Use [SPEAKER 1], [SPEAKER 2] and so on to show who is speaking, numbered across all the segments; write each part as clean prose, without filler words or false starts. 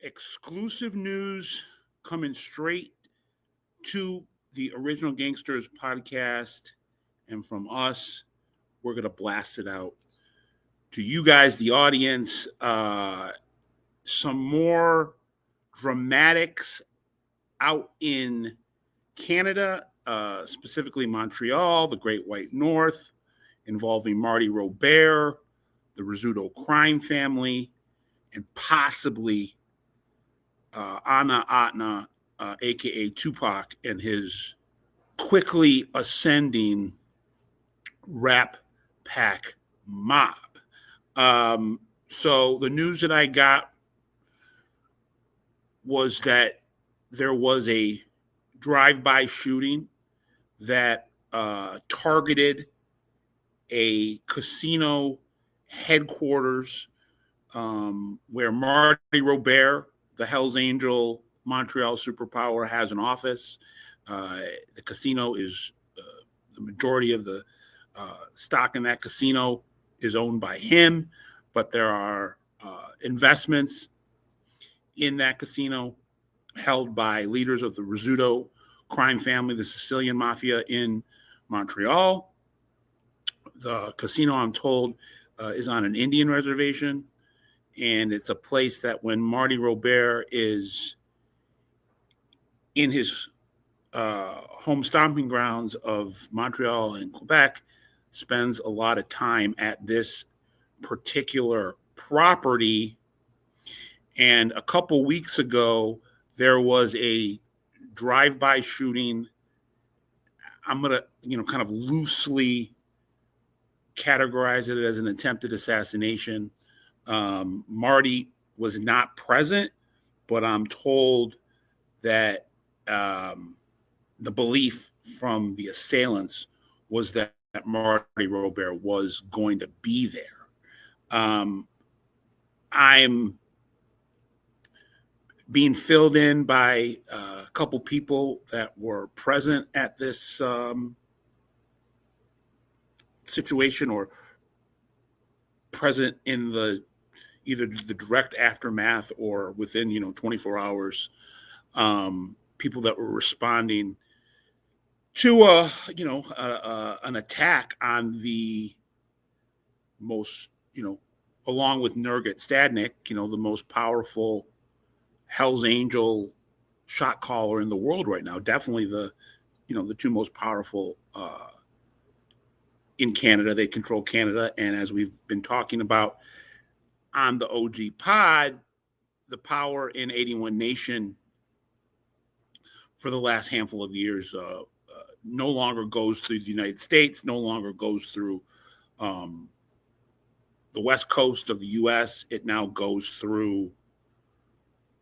[SPEAKER 1] Exclusive news coming straight to the original Gangsters Podcast. And from us, we're going to blast it out to you guys, the audience. Some more dramatics out in Canada, specifically Montreal, the Great White North, involving Marty Rober, the Rizzuto crime family, and possibly Ana Atna, a.k.a. Tupac, and his quickly ascending rap pack mob. So the news that I got was that there was a drive-by shooting that targeted a casino headquarters where Marty Rober, the Hells Angel Montreal superpower, has an office. The casino is the majority of the stock in that casino is owned by him, but there are investments in that casino held by leaders of the Rizzuto crime family, the Sicilian Mafia in Montreal. The casino, I'm told, is on an Indian reservation, and it's a place that when Marty Rober is in his home stomping grounds of Montreal and Quebec, spends a lot of time at this particular property. And a couple weeks ago, there was a drive-by shooting. I'm going to, kind of loosely categorize it as an attempted assassination. Marty was not present, but I'm told that the belief from the assailants was that Marty Rober was going to be there. I'm being filled in by a couple people that were present at this situation or present in either the direct aftermath or within 24 hours. People that were responding to an attack on the most, along with Nurgat Stadnik, the most powerful Hell's Angel shot caller in the world right now. Definitely the two most powerful in Canada. They control Canada. And as we've been talking about on the OG pod, the power in 81 Nation for the last handful of years no longer goes through the United States, no longer goes through the west coast of the U.S. It now goes through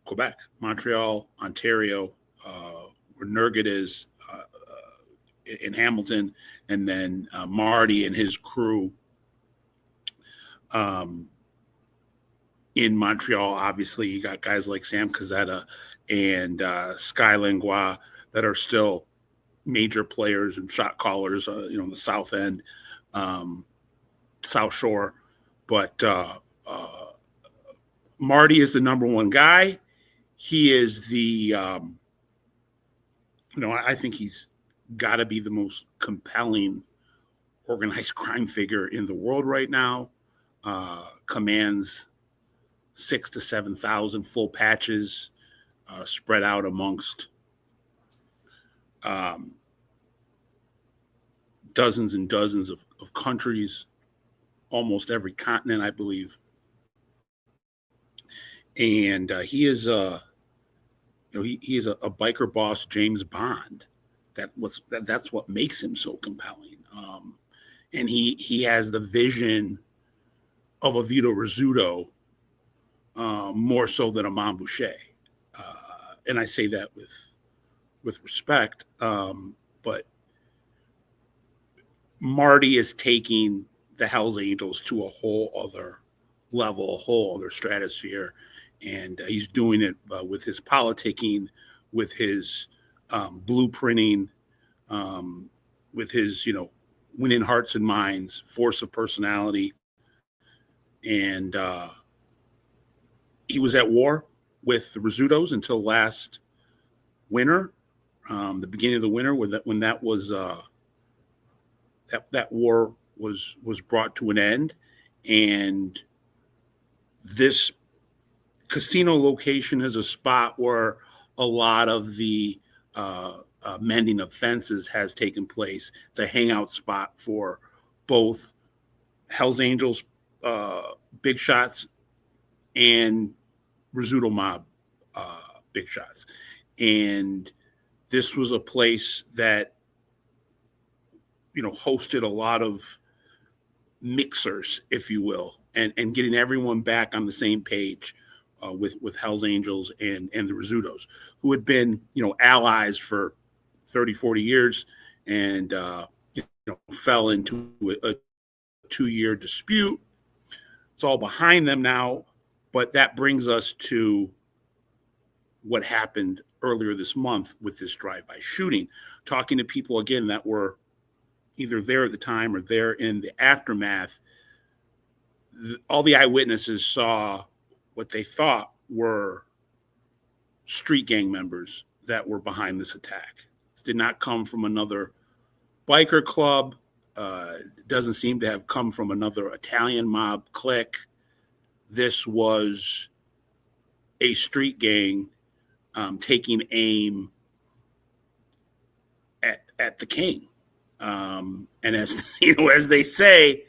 [SPEAKER 1] Quebec, Montreal, Ontario, where Nurgat is in Hamilton, and then Marty and his crew in Montreal. Obviously, you got guys like Sam Cazetta and Sky Langlois that are still major players and shot callers, in the South End, South Shore. But Marty is the number one guy. He is the, I think he's got to be the most compelling organized crime figure in the world right now. Commands 6,000 to 7,000 full patches spread out amongst dozens and dozens of countries, almost every continent, I believe. And he is he is a biker boss, James Bond. That's what makes him so compelling. And he has the vision of a Vito Rizzuto more so than a Monboucher. And I say that with respect. But Marty is taking the Hells Angels to a whole other level, a whole other stratosphere. And he's doing it with his politicking, with his blueprinting, with his, winning hearts and minds, force of personality. And he was at war with the Rizzutos until last winter, the beginning of the winter, when that was that war was brought to an end, and this casino location is a spot where a lot of the mending of fences has taken place. It's a hangout spot for both Hell's Angels big shots and Rizzuto mob big shots. And this was a place that, hosted a lot of mixers, if you will, and getting everyone back on the same page with Hell's Angels and the Rizzutos, who had been, allies for 30, 40 years and, fell into a 2-year dispute. It's all behind them now, but that brings us to what happened earlier this month with this drive-by shooting. Talking to people again that were either there at the time or there in the aftermath, all the eyewitnesses saw what they thought were street gang members that were behind this attack. This did not come from another biker club. Doesn't seem to have come from another Italian mob clique. This was a street gang taking aim at the king. And as as they say,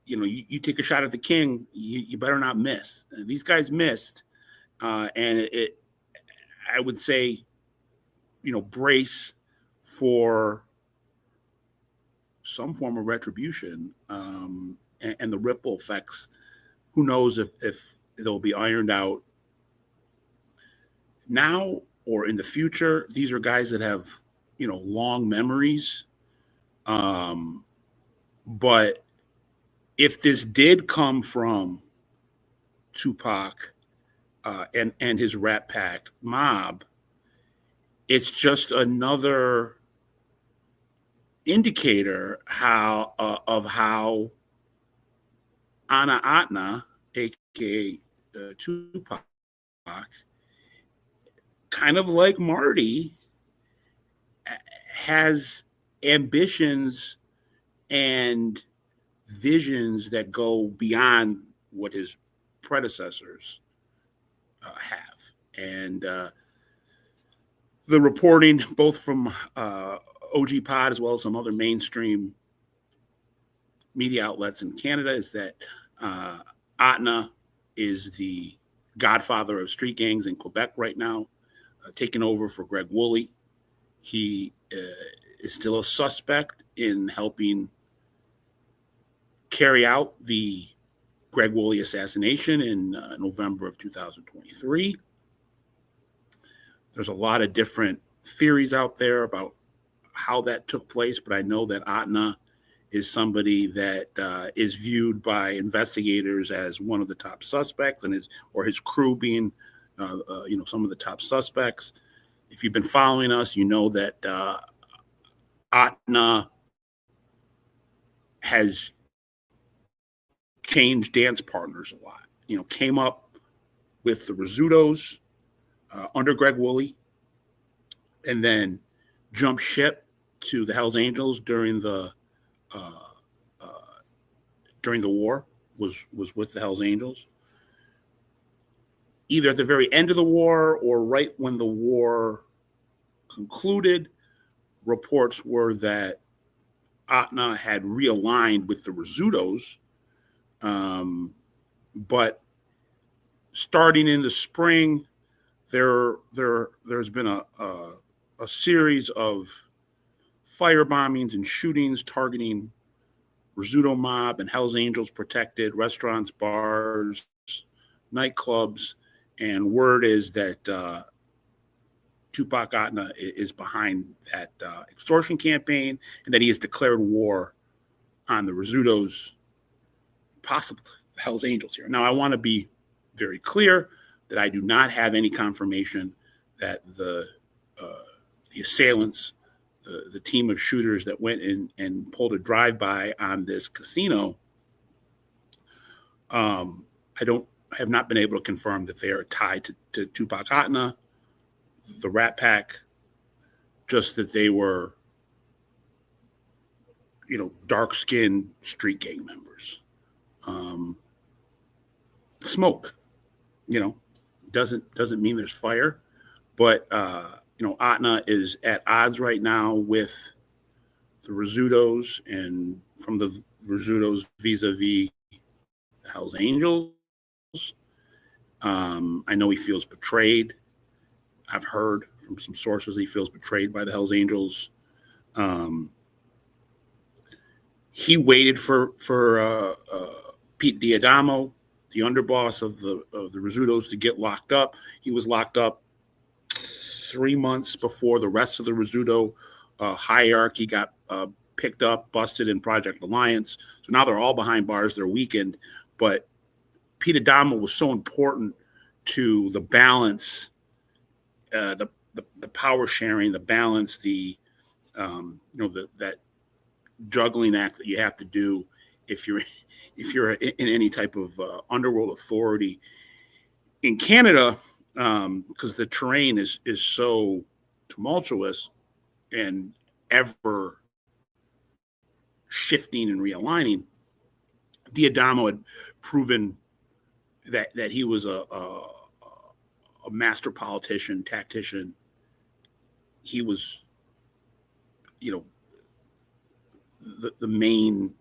[SPEAKER 1] you take a shot at the king, you better not miss. And these guys missed, and I would say, brace for some form of retribution, and the ripple effects. Who knows if they'll be ironed out now or in the future. These are guys that have, long memories. But if this did come from Tupac and his Rat Pack mob, it's just another indicator of how Ana Atna, aka Tupac, kind of like Marty, has ambitions and visions that go beyond what his predecessors have. And the reporting, both from OG Pod as well as some other mainstream media outlets in Canada, is that Atna is the godfather of street gangs in Quebec right now, taking over for Greg Woolley. He is still a suspect in helping carry out the Greg Woolley assassination in November of 2023. There's a lot of different theories out there about how that took place, but I know that Atna is somebody that is viewed by investigators as one of the top suspects, and his crew being, some of the top suspects. If you've been following us, you know that Atna has changed dance partners a lot. Came up with the Rizzutos under Greg Woolley, and then jumped ship to the Hells Angels during the war. Was with the Hells Angels, either at the very end of the war or right when the war concluded. Reports were that Atna had realigned with the Rizzutos, but starting in the spring, there's been a series of fire bombings and shootings targeting Rizzuto mob and Hells Angels protected restaurants, bars, nightclubs, and word is that Tupac Atna is behind that extortion campaign, and that he has declared war on the Rizzutos, possibly the Hells Angels here. Now, I want to be very clear that I do not have any confirmation that the assailants, the team of shooters that went in and pulled a drive-by on this casino, I don't have not been able to confirm that they are tied to Tupac Atna, the Rat Pack, just that they were, dark-skinned street gang members. Smoke, doesn't mean there's fire, but Atna is at odds right now with the Rizzutos, and from the Rizzutos vis-a-vis the Hells Angels. I know he feels betrayed. I've heard from some sources he feels betrayed by the Hells Angels. He waited for Pete Diadamo, the underboss of the Rizzutos, to get locked up. He was locked up 3 months before the rest of the Rizzuto hierarchy got picked up, busted in Project Alliance. So now they're all behind bars. They're weakened. But Pete Adamo was so important to the balance, the power sharing, the balance, that juggling act that you have to do if you're in any type of underworld authority in Canada, because the terrain is so tumultuous and ever shifting and realigning. Diadamo had proven that he was a master politician, tactician. He was, the main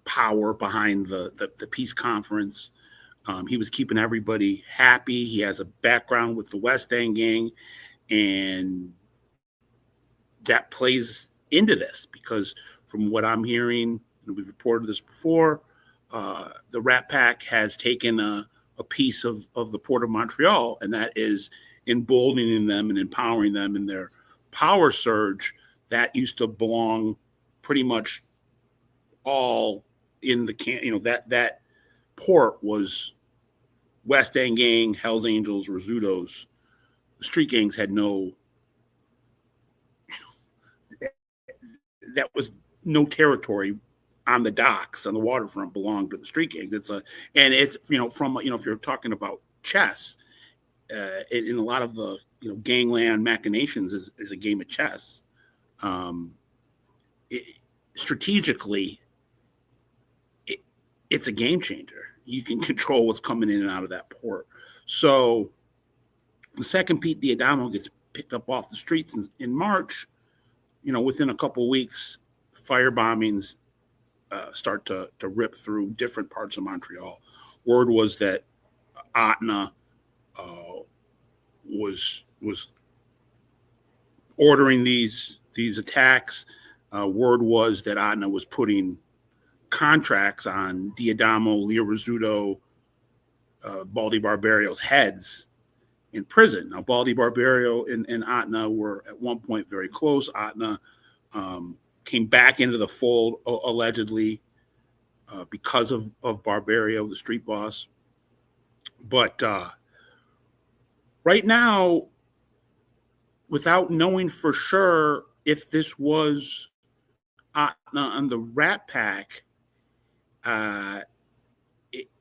[SPEAKER 1] power behind the peace conference. He was keeping everybody happy. He has a background with the West End gang, and that plays into this because from what I'm hearing, and we've reported this before, the Rat Pack has taken a piece of the Port of Montreal, and that is emboldening them and empowering them in their power surge that used to belong pretty much all in the that port was West End gang, Hells Angels, Rizzutos. The street gangs had that was no territory on the docks, on the waterfront, belonged to the street gangs. If you're talking about chess, in a lot of the gangland machinations is a game of chess. Strategically, it's a game changer. You can control what's coming in and out of that port. So the second Pete Diadamo gets picked up off the streets in March, within a couple of weeks, fire bombings start to rip through different parts of Montreal. Word was that Atna was ordering these attacks. Word was that Atna was putting contracts on Diadamo, Leo Rizzuto, Baldi Barbario's heads in prison. Now, Baldi Barbario and Atna were at one point very close. Atna came back into the fold allegedly because of Barbario, the street boss. But right now, without knowing for sure if this was Atna and the Rat Pack,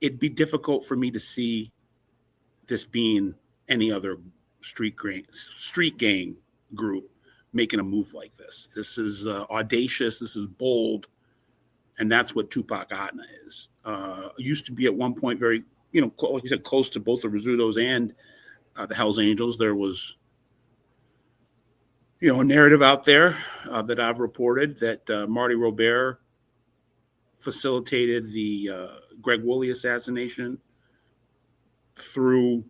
[SPEAKER 1] it'd be difficult for me to see this being any other street gang group making a move like this. This is audacious. This is bold. And that's what Tupac Atna is. Used to be at one point very, like you said, close to both the Rizzutos and the Hells Angels. There was, a narrative out there that I've reported that Marty Rober facilitated the Greg Woolley assassination through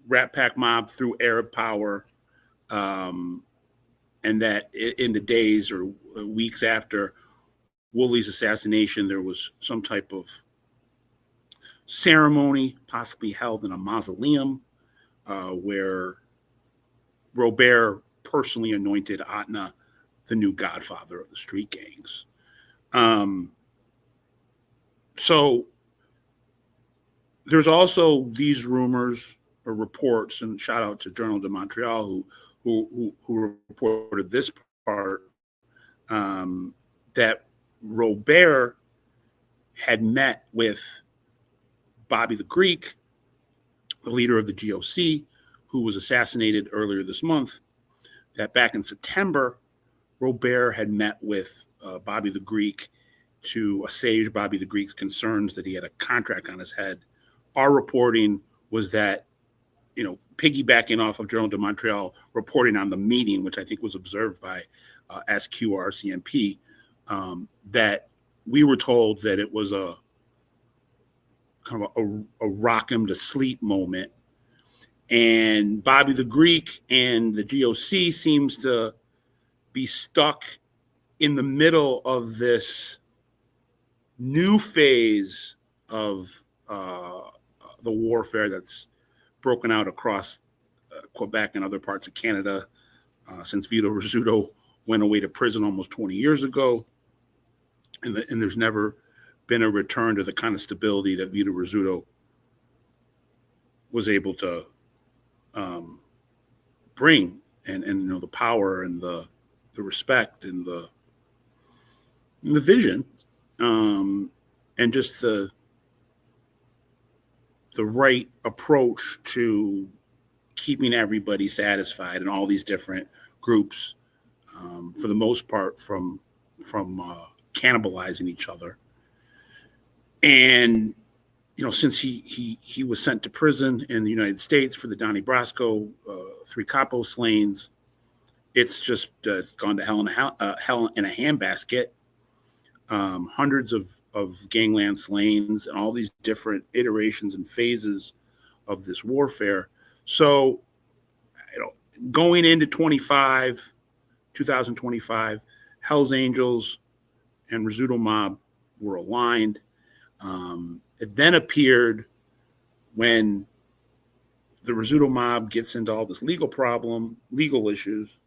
[SPEAKER 1] Rat Pack mob, through Arab power, and that in the days or weeks after Woolley's assassination, there was some type of ceremony, possibly held in a mausoleum, where Rober personally anointed Atna the new godfather of the street gangs. So there's also these rumors or reports, and shout out to Journal de Montreal who reported this part, that Rober had met with Bobby the Greek, the leader of the GOC, who was assassinated earlier this month, that back in September, Rober had met with Bobby the Greek to assuage Bobby the Greek's concerns that he had a contract on his head. Our reporting was that, piggybacking off of Journal de Montreal reporting on the meeting, which I think was observed by SQRCMP, that we were told that it was a kind of a rock him to sleep moment. And Bobby the Greek and the GOC seems to be stuck in the middle of this new phase of the warfare that's broken out across Quebec and other parts of Canada since Vito Rizzuto went away to prison almost 20 years ago. And there's never been a return to the kind of stability that Vito Rizzuto was able to bring, and the power and the respect and the vision, and just the right approach to keeping everybody satisfied and all these different groups, for the most part, from cannibalizing each other. And since he was sent to prison in the United States for the Donnie Brasco three capo slayings, it's just it's gone to hell in a handbasket. Hundreds of gangland slayings and all these different iterations and phases of this warfare. So, going into 2025, Hell's Angels and Rizzuto mob were aligned. It then appeared when the Rizzuto mob gets into all this legal issues,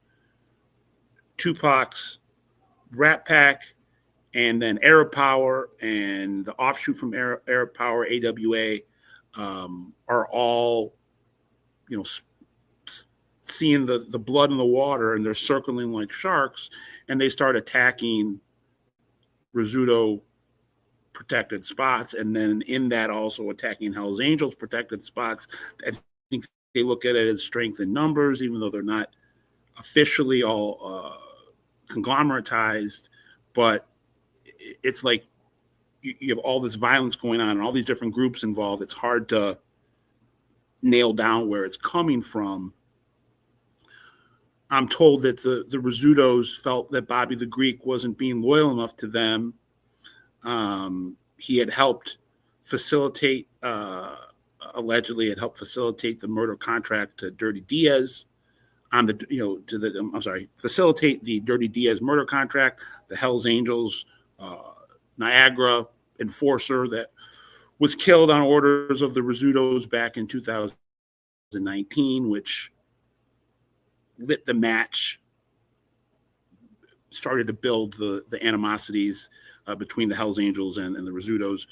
[SPEAKER 1] Tupac's Rat Pack, and then Arab Power and the offshoot from Arab Power, AWA, are all, seeing the blood in the water, and they're circling like sharks, and they start attacking Rizzuto protected spots, and then in that also attacking Hell's Angels protected spots. I think they look at it as strength in numbers, even though they're not officially all conglomeratized, but it's like you have all this violence going on and all these different groups involved. It's hard to nail down where it's coming from. I'm told that the Rizzutos felt that Bobby the Greek wasn't being loyal enough to them. He had helped facilitate, allegedly had helped facilitate the murder contract to Dirty Diaz facilitate the Dirty Diaz murder contract, the Hells Angels, Niagara enforcer that was killed on orders of the Rizzutos back in 2019, which lit the match, started to build the animosities between the Hells Angels and the Rizzutos.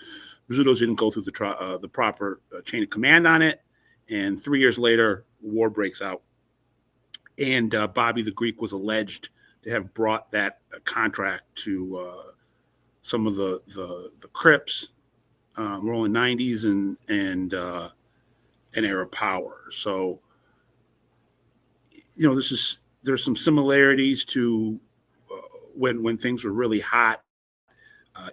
[SPEAKER 1] Rizzutos didn't go through the proper chain of command on it, and 3 years later, war breaks out. And Bobby the Greek was alleged to have brought that contract to some of the Crips, Rolling 90s, and Arab Power. So, there's some similarities to when things were really hot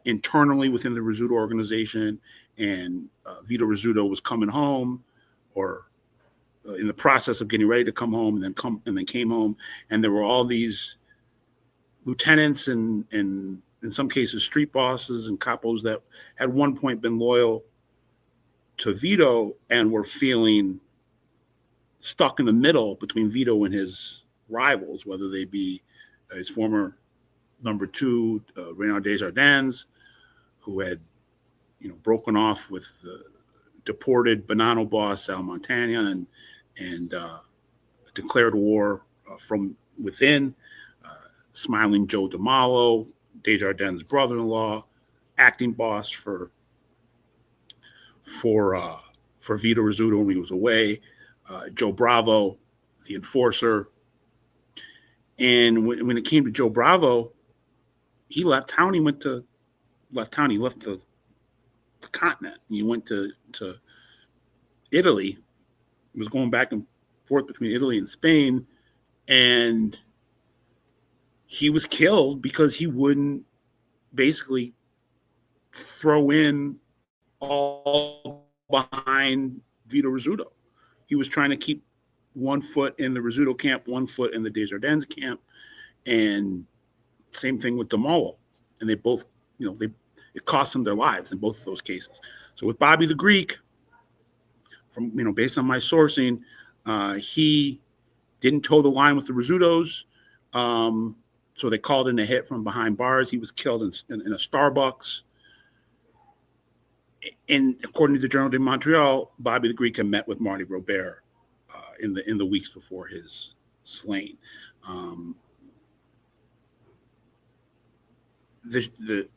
[SPEAKER 1] internally within the Rizzuto organization, and Vito Rizzuto was coming home, or in the process of getting ready to come home, and then came home, and there were all these lieutenants and in some cases street bosses and capos that at one point been loyal to Vito and were feeling stuck in the middle between Vito and his rivals, whether they be his former number two, Reynald Desjardins, who had broken off with the deported Bonanno boss Sal Montana and declared war from within. Smiling Joe DeMalo, Desjardins' brother-in-law, acting boss for Vito Rizzuto when he was away. Joe Bravo, the enforcer. And when it came to Joe Bravo, he left town. He left the the continent. He went to Italy. He was going back and forth between Italy and Spain, and he was killed because he wouldn't basically throw in all behind Vito Rizzuto. He was trying to keep one foot in the Rizzuto camp, one foot in the Desjardins camp, and same thing with DeMolo. And they both, it cost them their lives in both of those cases. So with Bobby the Greek, from based on my sourcing, he didn't toe the line with the Rizzutos. So they called in a hit from behind bars. He was killed in a Starbucks. And according to the Journal de Montreal, Bobby the Greek had met with Marty Rober in the weeks before his slaying. The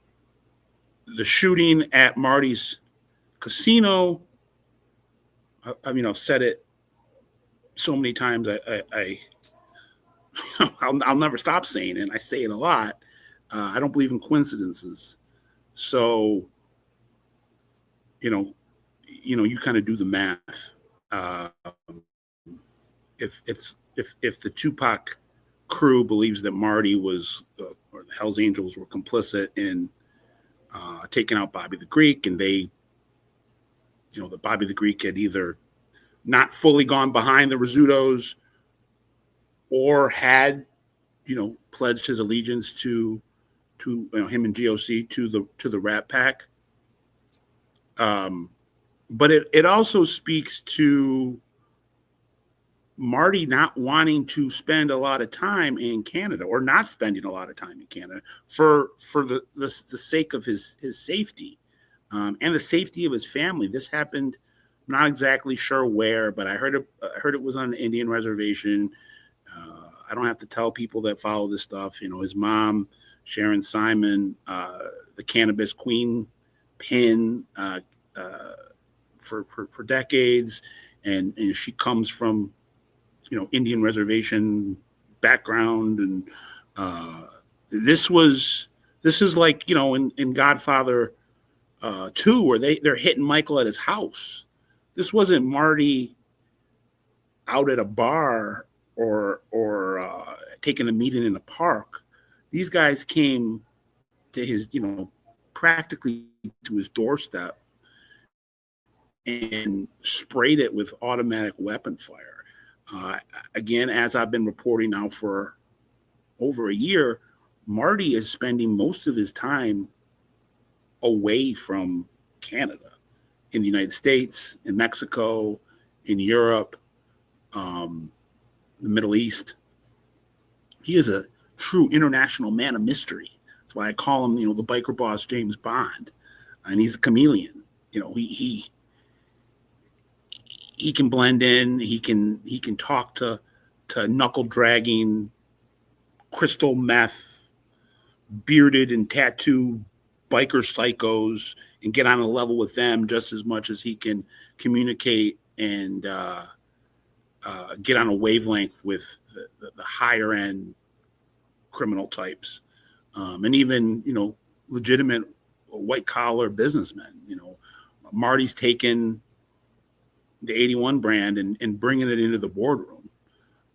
[SPEAKER 1] shooting at Marty's casino, I've said it so many times. I'll never stop saying it. And I say it a lot. I don't believe in coincidences. So, you kind of do the math. If the Tupac crew believes that Marty was or the Hells Angels were complicit in taking out Bobby the Greek, and they, that Bobby the Greek had either not fully gone behind the Rizzutos or had, pledged his allegiance to him and GOC to the Rat Pack. But it also speaks to Marty not wanting to spend a lot of time in Canada, or not spending a lot of time in Canada for the sake of his safety and the safety of his family. This happened, I'm not exactly sure where, but I heard it was on an Indian reservation. I don't have to tell people that follow this stuff. His mom, Sharon Simon, the cannabis queen pin for decades, and she comes from Indian reservation background, and this is like in Godfather 2, where they're hitting Michael at his house. This wasn't Marty out at a bar or taking a meeting in a park. These guys came to his, practically to his doorstep and sprayed it with automatic weapon fire. Again, as I've been reporting now for over a year, Marty is spending most of his time away from Canada, in the United States, in Mexico, in Europe, the Middle East. He is a true international man of mystery. That's why I call him, the biker boss James Bond, and he's a chameleon. He can blend in. He can talk to knuckle dragging, crystal meth, bearded and tattooed biker psychos and get on a level with them just as much as he can communicate and get on a wavelength with the higher end criminal types, and even legitimate white collar businessmen. Marty's taken the 81 brand and bringing it into the boardroom,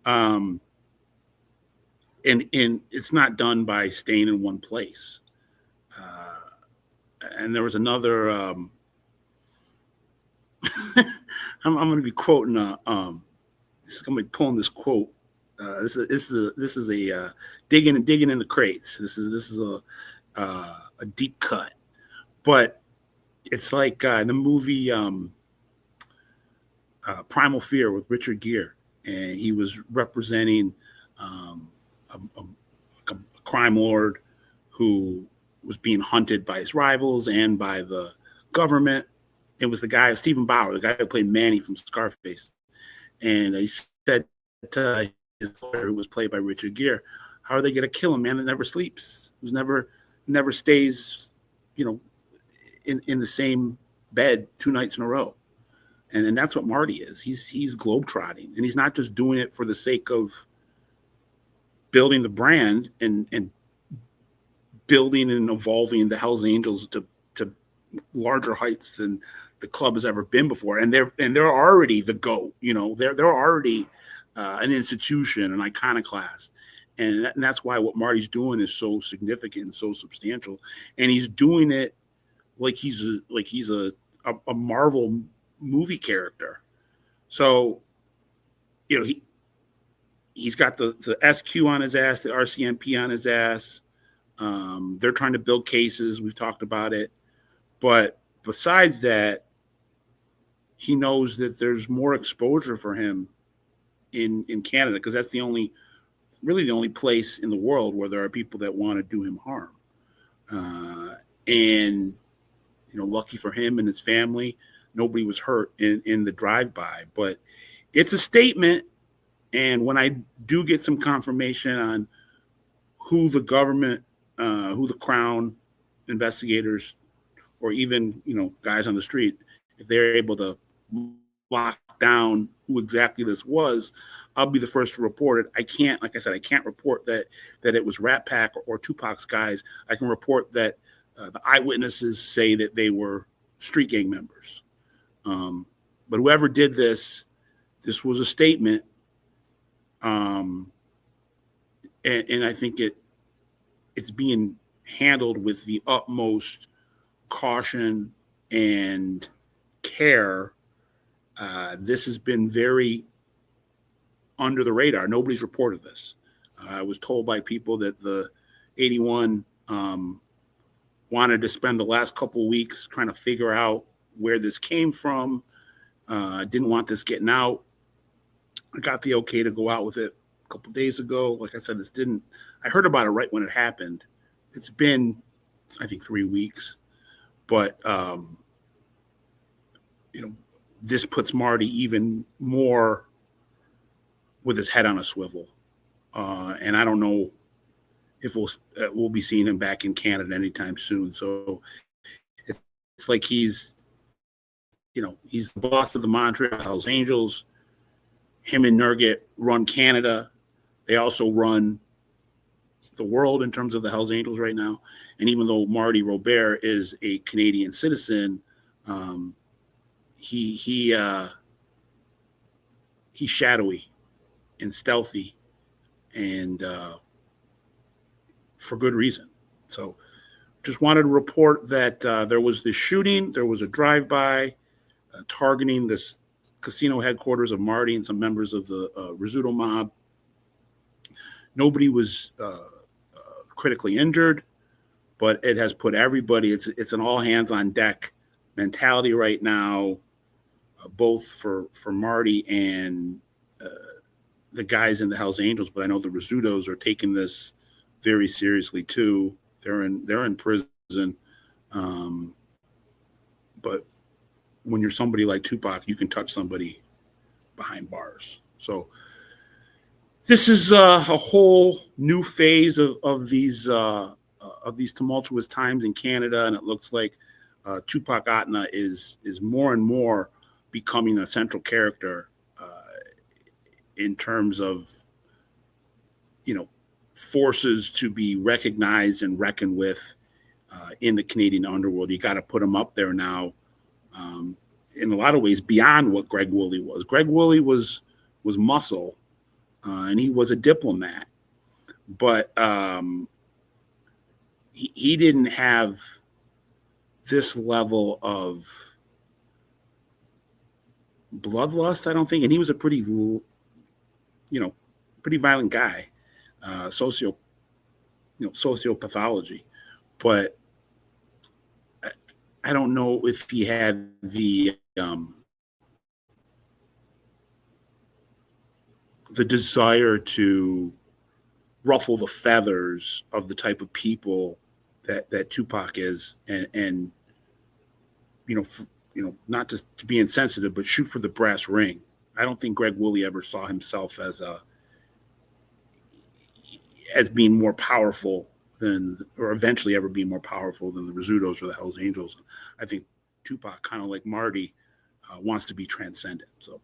[SPEAKER 1] and it's not done by staying in one place. And there was another. I'm going to be quoting. I'm going to be pulling this quote. This is a digging in the crates. This is a deep cut, but it's like in the movie Primal Fear with Richard Gere, and he was representing a crime lord who was being hunted by his rivals and by the government. It was the guy, Stephen Bauer, the guy who played Manny from Scarface. And he said to his lawyer, who was played by Richard Gere, how are they going to kill a man that never sleeps, who's never stays, in the same bed 2 nights in a row? And that's what Marty is. He's globetrotting, and he's not just doing it for the sake of building the brand and building and evolving the Hells Angels to larger heights than the club has ever been before, and they're already the GOAT. They're already an institution, an iconoclast, and that's why what Marty's doing is so significant and so substantial, and he's doing it like he's a Marvel movie character. So, he's got the SQ on his ass, the RCMP on his ass. They're trying to build cases. We've talked about it. But besides that, he knows that there's more exposure for him in Canada, because that's the only place in the world where there are people that want to do him harm. And, lucky for him and his family, nobody was hurt in the drive-by. But it's a statement. And when I do get some confirmation on who the government, who the Crown investigators, or even, guys on the street, if they're able to lock down who exactly this was, I'll be the first to report it. I can't, like I said, I can't report that it was Rat Pack or Tupac's guys. I can report that the eyewitnesses say that they were street gang members. But whoever did this was a statement. And I think it's being handled with the utmost caution and care. This has been very under the radar. Nobody's reported this. I was told by people that the 81 wanted to spend the last couple of weeks trying to figure out where this came from. Didn't want this getting out. I got the okay to go out with it a couple of days ago. Like I said, I heard about it right when it happened. It's been, I think, 3 weeks. But, this puts Marty even more with his head on a swivel. And I don't know if we'll be seeing him back in Canada anytime soon. So it's like he's the boss of the Montreal Hells Angels. Him and Nurgit run Canada. They also run the world in terms of the Hells Angels right now. And even though Marty Rober is a Canadian citizen, he's shadowy and stealthy, and for good reason. So just wanted to report that there was this shooting. There was a drive-by targeting this casino headquarters of Marty and some members of the Rizzuto mob. Nobody was critically injured, but it has put everybody, it's an all hands on deck mentality right now, both for Marty and the guys in the Hells Angels. But I know the Rizzutos are taking this very seriously too. They're in prison. But when you're somebody like Tupac, you can touch somebody behind bars. So this is a whole new phase of these tumultuous times in Canada, and it looks like Tupac Atna is more and more becoming a central character in terms of forces to be recognized and reckoned with in the Canadian underworld. You got to put him up there now. In a lot of ways, beyond what Greg Woolley was. Greg Woolley was muscle, and he was a diplomat, but he didn't have this level of bloodlust, I don't think, and he was a pretty violent guy, sociopathology, but I don't know if he had the desire to ruffle the feathers of the type of people that Tupac is, and not just to be insensitive, but shoot for the brass ring. I don't think Greg Woolley ever saw himself as being more powerful than, or eventually ever being more powerful than the Rizzutos or the Hells Angels. I think Tupac, kind of like Marty, wants to be transcendent. So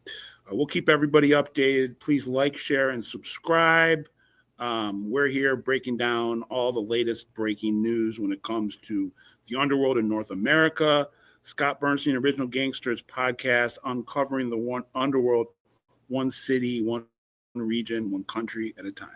[SPEAKER 1] we'll keep everybody updated. Please like, share, and subscribe. We're here breaking down all the latest breaking news when it comes to the underworld in North America. Scott Burnstein, Original Gangsters Podcast, uncovering the underworld, one city, one region, one country at a time.